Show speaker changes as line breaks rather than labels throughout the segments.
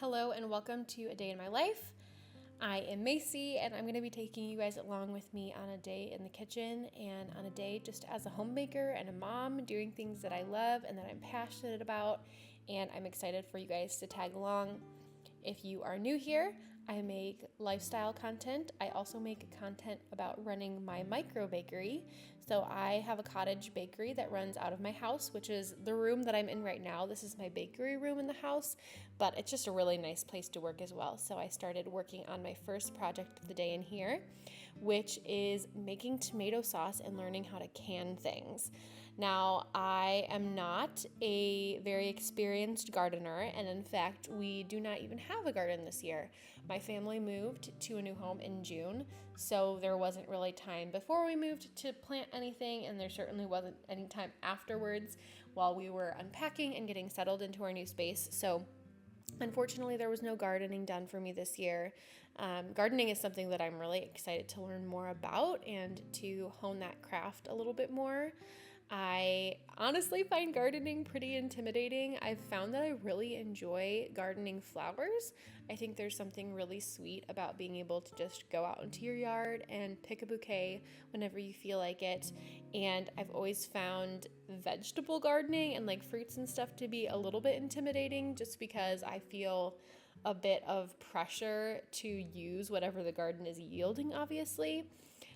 Hello and welcome to A Day in My Life. I am Macy and I'm going to be taking you guys along with me on a day in the kitchen and on a day just as a homemaker and a mom doing things that I love and that I'm passionate about, and I'm excited for you guys to tag along. If you are new here, I make lifestyle content. I also make content about running my micro bakery. So I have a cottage bakery that runs out of my house, which is the room that I'm in right now. This is my bakery room in the house, but it's just a really nice place to work as well. So I started working on my first project of the day in here, which is making tomato sauce and learning how to can things. Now, I am not a very experienced gardener, and in fact, we do not even have a garden this year. My family moved to a new home in June, so there wasn't really time before we moved to plant anything, and there certainly wasn't any time afterwards while we were unpacking and getting settled into our new space. So unfortunately, there was no gardening done for me this year. Gardening is something that I'm really excited to learn more about and to hone that craft a little bit more. I honestly find gardening pretty intimidating. I've found that I really enjoy gardening flowers. I think there's something really sweet about being able to just go out into your yard and pick a bouquet whenever you feel like it. And I've always found vegetable gardening and like fruits and stuff to be a little bit intimidating just because I feel a bit of pressure to use whatever the garden is yielding, obviously.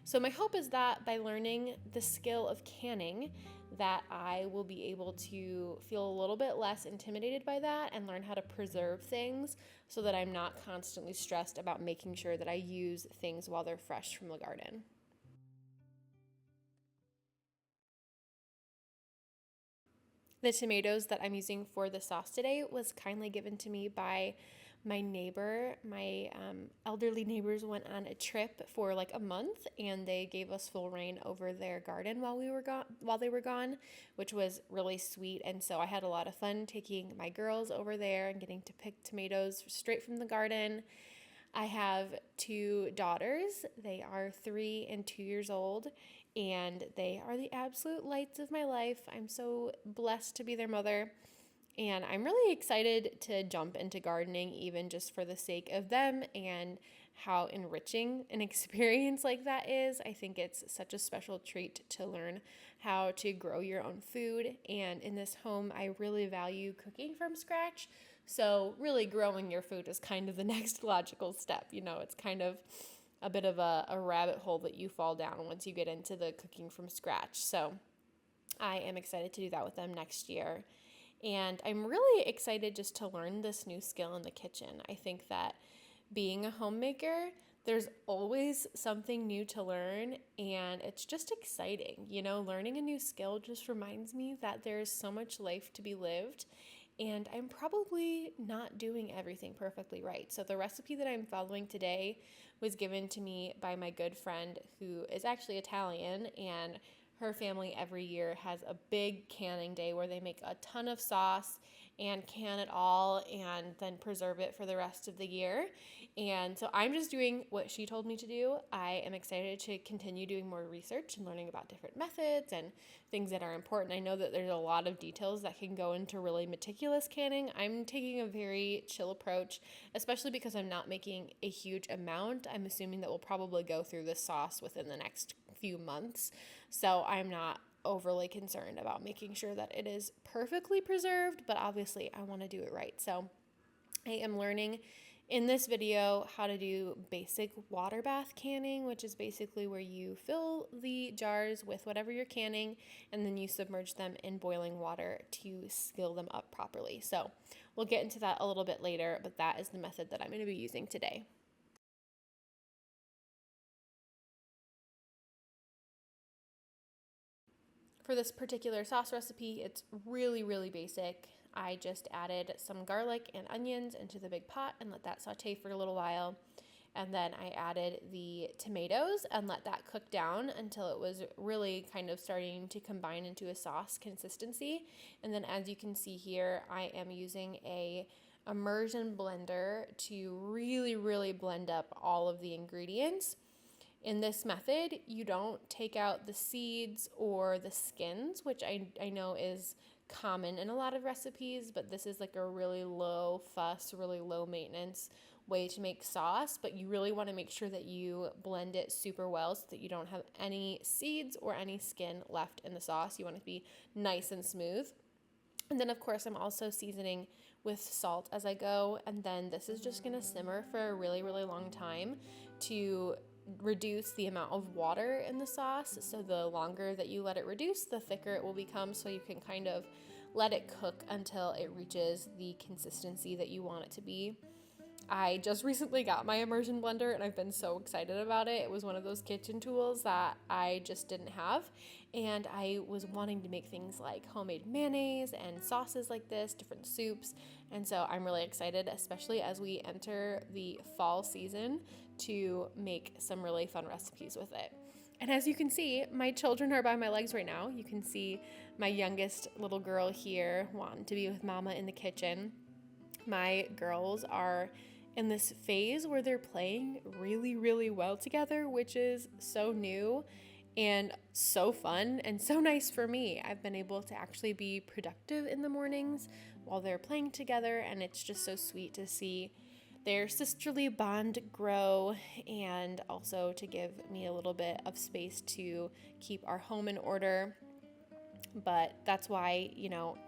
So my hope is that by learning the skill of canning, that I will be able to feel a little bit less intimidated by that and learn how to preserve things so that I'm not constantly stressed about making sure that I use things while they're fresh from the garden. The tomatoes that I'm using for the sauce today was kindly given to me by my neighbor. My elderly neighbors went on a trip for like a month, and they gave us full reign over their garden while they were gone, which was really sweet. And so I had a lot of fun taking my girls over there and getting to pick tomatoes straight from the garden. I have two daughters. They are 3 and 2 years old, and they are the absolute lights of my life. I'm so blessed to be their mother, and I'm really excited to jump into gardening, even just for the sake of them and how enriching an experience like that is. I think it's such a special treat to learn how to grow your own food, and in this home, I really value cooking from scratch. So really growing your food is kind of the next logical step. It's kind of a bit of a rabbit hole that you fall down once you get into the cooking from scratch. So I am excited to do that with them next year. And I'm really excited just to learn this new skill in the kitchen. I think that being a homemaker, there's always something new to learn, and it's just exciting. Learning a new skill just reminds me that there's so much life to be lived, and I'm probably not doing everything perfectly right. So the recipe that I'm following today was given to me by my good friend who is actually Italian, and her family every year has a big canning day where they make a ton of sauce and can it all and then preserve it for the rest of the year. And so I'm just doing what she told me to do. I am excited to continue doing more research and learning about different methods and things that are important. I know that there's a lot of details that can go into really meticulous canning. I'm taking a very chill approach, especially because I'm not making a huge amount. I'm assuming that we'll probably go through this sauce within the next few months. So I'm not overly concerned about making sure that it is perfectly preserved, but obviously I want to do it right. So I am learning in this video how to do basic water bath canning, which is basically where you fill the jars with whatever you're canning and then you submerge them in boiling water to skill them up properly. So we'll get into that a little bit later, but that is the method that I'm going to be using today. For this particular sauce recipe, it's really, really basic. I just added some garlic and onions into the big pot and let that saute for a little while. And then I added the tomatoes and let that cook down until it was really kind of starting to combine into a sauce consistency. And then as you can see here, I am using a immersion blender to really, really blend up all of the ingredients. In this method, you don't take out the seeds or the skins, which I know is common in a lot of recipes, but this is like a really low fuss, really low maintenance way to make sauce, but you really want to make sure that you blend it super well so that you don't have any seeds or any skin left in the sauce. You want it to be nice and smooth. And then of course I'm also seasoning with salt as I go, and then this is just going to simmer for a really, really long time to reduce the amount of water in the sauce. So the longer that you let it reduce, the thicker it will become, so you can kind of let it cook until it reaches the consistency that you want it to be. I just recently got my immersion blender and I've been so excited about it. It was one of those kitchen tools that I just didn't have, and I was wanting to make things like homemade mayonnaise and sauces like this, different soups, and so I'm really excited, especially as we enter the fall season, to make some really fun recipes with it. And as you can see, my children are by my legs right now. You can see my youngest little girl here wanting to be with mama in the kitchen. My girls are in this phase where they're playing really, really well together, which is so new and so fun and so nice for me. I've been able to actually be productive in the mornings while they're playing together, and it's just so sweet to see their sisterly bond grow, and also to give me a little bit of space to keep our home in order. But that's why,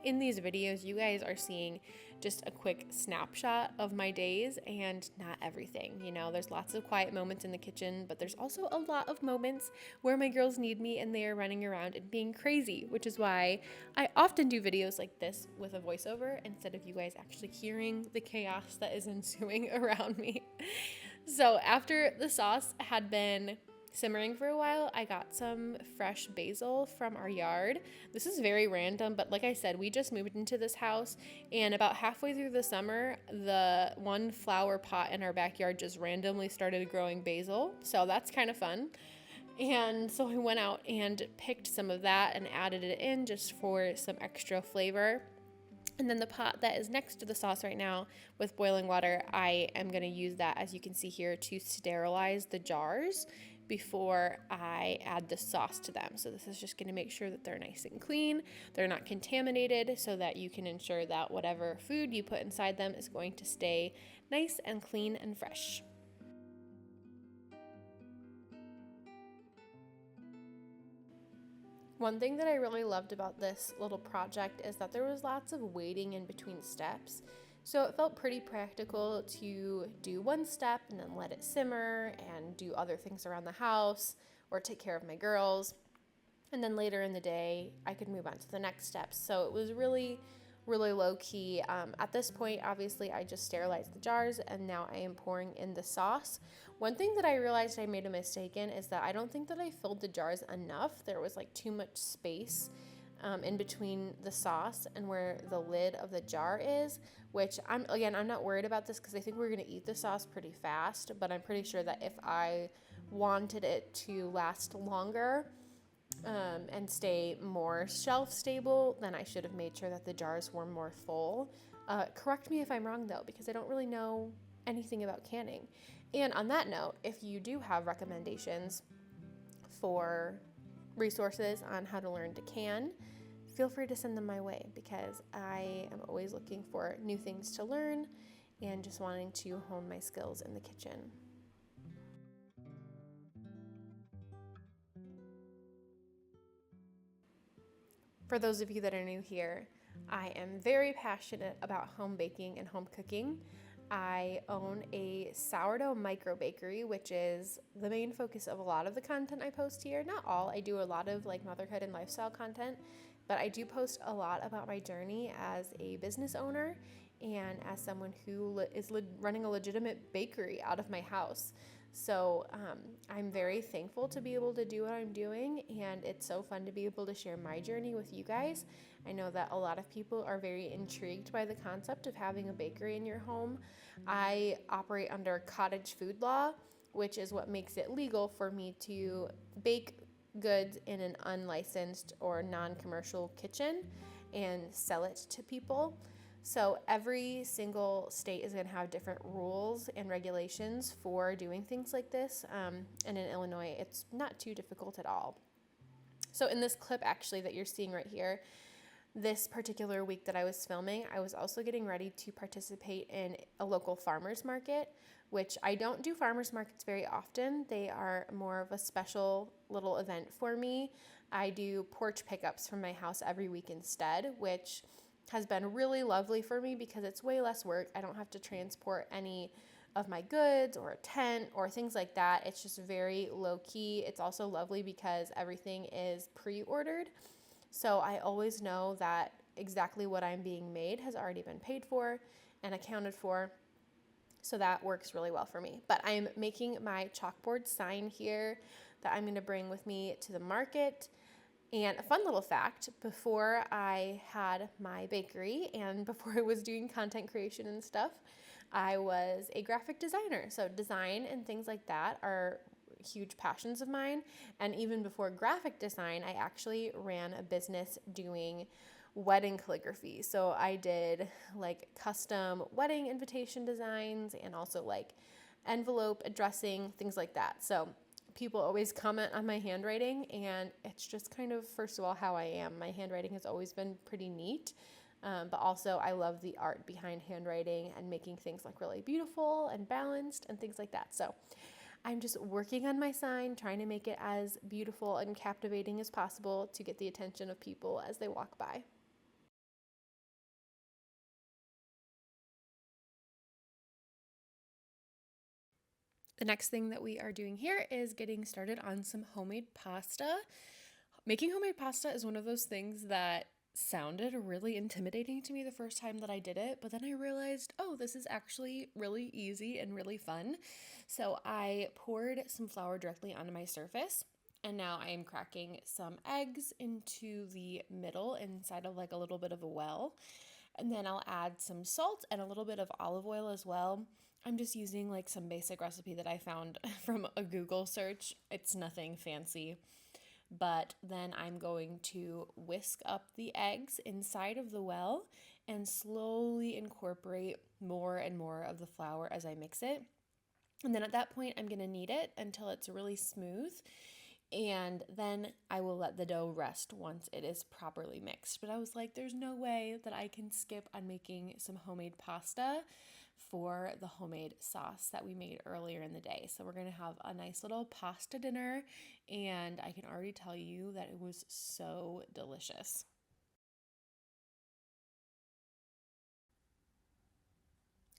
in these videos, you guys are seeing just a quick snapshot of my days and not everything. There's lots of quiet moments in the kitchen, but there's also a lot of moments where my girls need me and they are running around and being crazy, which is why I often do videos like this with a voiceover instead of you guys actually hearing the chaos that is ensuing around me. So after the sauce had been simmering for a while, I got some fresh basil from our yard. This is very random, but like I said, we just moved into this house, and about halfway through the summer, the one flower pot in our backyard just randomly started growing basil. So that's kind of fun. And so I went out and picked some of that and added it in just for some extra flavor. And then the pot that is next to the sauce right now with boiling water, I am going to use that, as you can see here, to sterilize the jars before I add the sauce to them. So this is just going to make sure that they're nice and clean, they're not contaminated, so that you can ensure that whatever food you put inside them is going to stay nice and clean and fresh. One thing that I really loved about this little project is that there was lots of waiting in between steps. So it felt pretty practical to do one step and then let it simmer and do other things around the house or take care of my girls. And then later in the day, I could move on to the next steps. So it was really, really low key. At this point, obviously, I just sterilized the jars and now I am pouring in the sauce. One thing that I realized I made a mistake in is that I don't think that I filled the jars enough. There was like too much space in between the sauce and where the lid of the jar is, which I'm not worried about this because I think we're going to eat the sauce pretty fast, but I'm pretty sure that if I wanted it to last longer and stay more shelf stable, then I should have made sure that the jars were more full. Correct me if I'm wrong though, because I don't really know anything about canning. And on that note, if you do have recommendations for resources on how to learn to can, feel free to send them my way, because I am always looking for new things to learn and just wanting to hone my skills in the kitchen. For those of you that are new here, I am very passionate about home baking and home cooking. I own a sourdough micro bakery, which is the main focus of a lot of the content I post here. Not all, I do a lot of like motherhood and lifestyle content, but I do post a lot about my journey as a business owner and as someone who is running a legitimate bakery out of my house. So I'm very thankful to be able to do what I'm doing, and it's so fun to be able to share my journey with you guys. I know that a lot of people are very intrigued by the concept of having a bakery in your home. I operate under cottage food law, which is what makes it legal for me to bake goods in an unlicensed or non-commercial kitchen and sell it to people. So every single state is going to have different rules and regulations for doing things like this. And in Illinois, it's not too difficult at all. So in this clip actually that you're seeing right here, This particular week that I was filming, I was also getting ready to participate in a local farmers market, which I don't do farmers markets very often. They are more of a special little event for me. I do porch pickups from my house every week instead, which has been really lovely for me because it's way less work. I don't have to transport any of my goods or a tent or things like that. It's just very low key. It's also lovely because everything is pre-ordered. So I always know that exactly what I'm being made has already been paid for and accounted for. So that works really well for me. But I'm making my chalkboard sign here that I'm going to bring with me to the market. And a fun little fact, before I had my bakery and before I was doing content creation and stuff, I was a graphic designer. So design and things like that are huge passions of mine. And even before graphic design, I actually ran a business doing wedding calligraphy. So I did like custom wedding invitation designs and also like envelope addressing, things like that. So people always comment on my handwriting, and it's just kind of, first of all, how I am. My handwriting has always been pretty neat, but also I love the art behind handwriting and making things look really beautiful and balanced and things like that. So I'm just working on my sign, trying to make it as beautiful and captivating as possible to get the attention of people as they walk by. The next thing that we are doing here is getting started on some homemade pasta. Making homemade pasta is one of those things that sounded really intimidating to me the first time that I did it, but then I realized, oh, this is actually really easy and really fun. So I poured some flour directly onto my surface, and now I am cracking some eggs into the middle inside of like a little bit of a well. And then I'll add some salt and a little bit of olive oil as well. I'm just using like some basic recipe that I found from a Google search. It's nothing fancy. But then I'm going to whisk up the eggs inside of the well and slowly incorporate more and more of the flour as I mix it. And then at that point, I'm going to knead it until it's really smooth. And then I will let the dough rest once it is properly mixed. But I was like, there's no way that I can skip on making some homemade pasta for the homemade sauce that we made earlier in the day. So we're going to have a nice little pasta dinner, and I can already tell you that it was so delicious.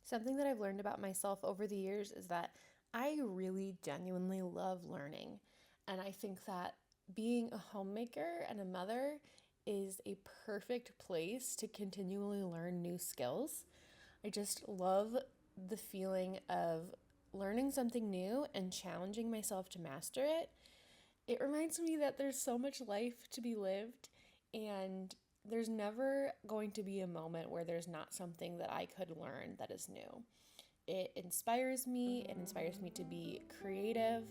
Something that I've learned about myself over the years is that I really genuinely love learning. And I think that being a homemaker and a mother is a perfect place to continually learn new skills. I just love the feeling of learning something new and challenging myself to master it. It reminds me that there's so much life to be lived, and there's never going to be a moment where there's not something that I could learn that is new. It inspires me to be creative.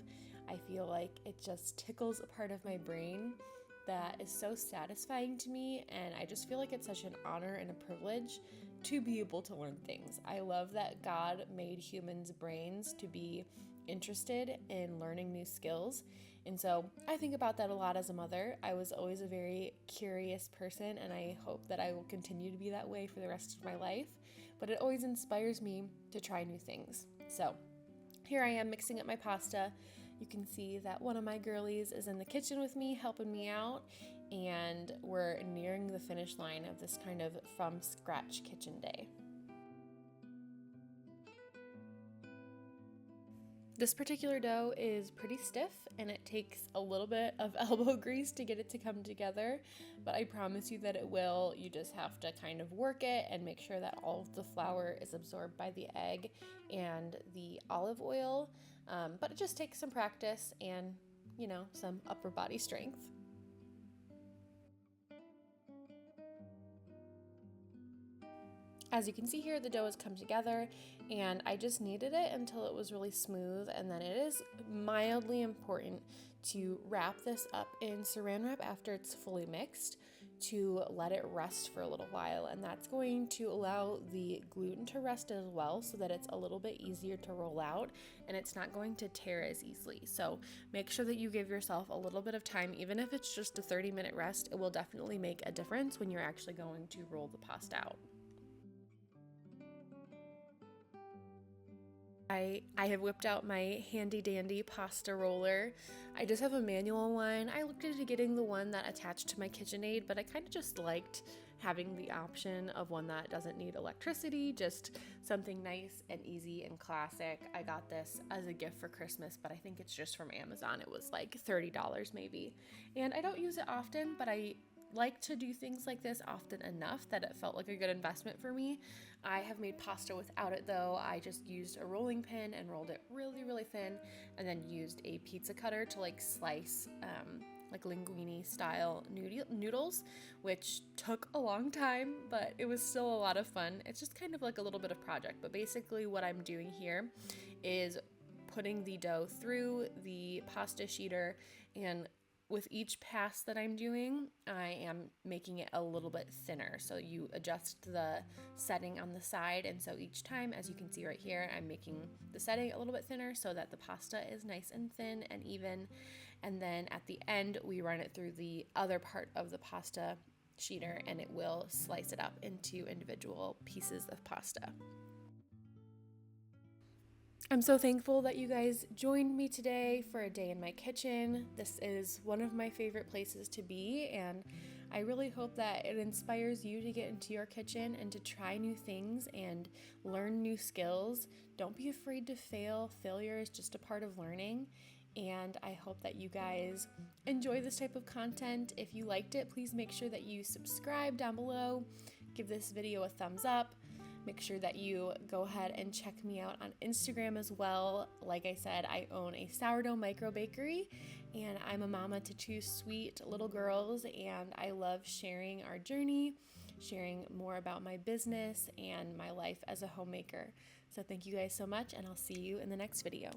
I feel like it just tickles a part of my brain that is so satisfying to me, and I just feel like it's such an honor and a privilege to be able to learn things. I love that God made humans' brains to be interested in learning new skills. And so I think about that a lot as a mother. I was always a very curious person, and I hope that I will continue to be that way for the rest of my life. But it always inspires me to try new things. So here I am mixing up my pasta. You can see that one of my girlies is in the kitchen with me, helping me out, and we're nearing the finish line of this kind of from scratch kitchen day. This particular dough is pretty stiff, and it takes a little bit of elbow grease to get it to come together, but I promise you that it will. You just have to kind of work it and make sure that all of the flour is absorbed by the egg and the olive oil, but it just takes some practice and, some upper body strength. As you can see here, the dough has come together, and I just kneaded it until it was really smooth, and then it is mildly important to wrap this up in saran wrap after it's fully mixed to let it rest for a little while, and that's going to allow the gluten to rest as well so that it's a little bit easier to roll out and it's not going to tear as easily. So make sure that you give yourself a little bit of time. Even if it's just a 30-minute rest, it will definitely make a difference when you're actually going to roll the pasta out. I have whipped out my handy dandy pasta roller. I just have a manual one. I looked into getting the one that attached to my KitchenAid, but I kind of just liked having the option of one that doesn't need electricity, just something nice and easy and classic. I got this as a gift for Christmas, but I think it's just from Amazon. It was like $30 maybe. And I don't use it often, but I like to do things like this often enough that it felt like a good investment for me. I have made pasta without it though. I just used a rolling pin and rolled it really, really thin, and then used a pizza cutter to like slice like linguine style noodles, which took a long time, but it was still a lot of fun. It's just kind of like a little bit of project, but basically what I'm doing here is putting the dough through the pasta sheeter, and with each pass that I'm doing, I am making it a little bit thinner. So you adjust the setting on the side, and so each time, as you can see right here, I'm making the setting a little bit thinner so that the pasta is nice and thin and even. And then at the end, we run it through the other part of the pasta sheeter, and it will slice it up into individual pieces of pasta. I'm so thankful that you guys joined me today for a day in my kitchen. This is one of my favorite places to be, and I really hope that it inspires you to get into your kitchen and to try new things and learn new skills. Don't be afraid to fail. Failure is just a part of learning, and I hope that you guys enjoy this type of content. If you liked it, please make sure that you subscribe down below. Give this video a thumbs up. Make sure that you go ahead and check me out on Instagram as well. Like I said, I own a sourdough micro bakery, and I'm a mama to two sweet little girls, and I love sharing our journey, sharing more about my business and my life as a homemaker. So thank you guys so much, and I'll see you in the next video.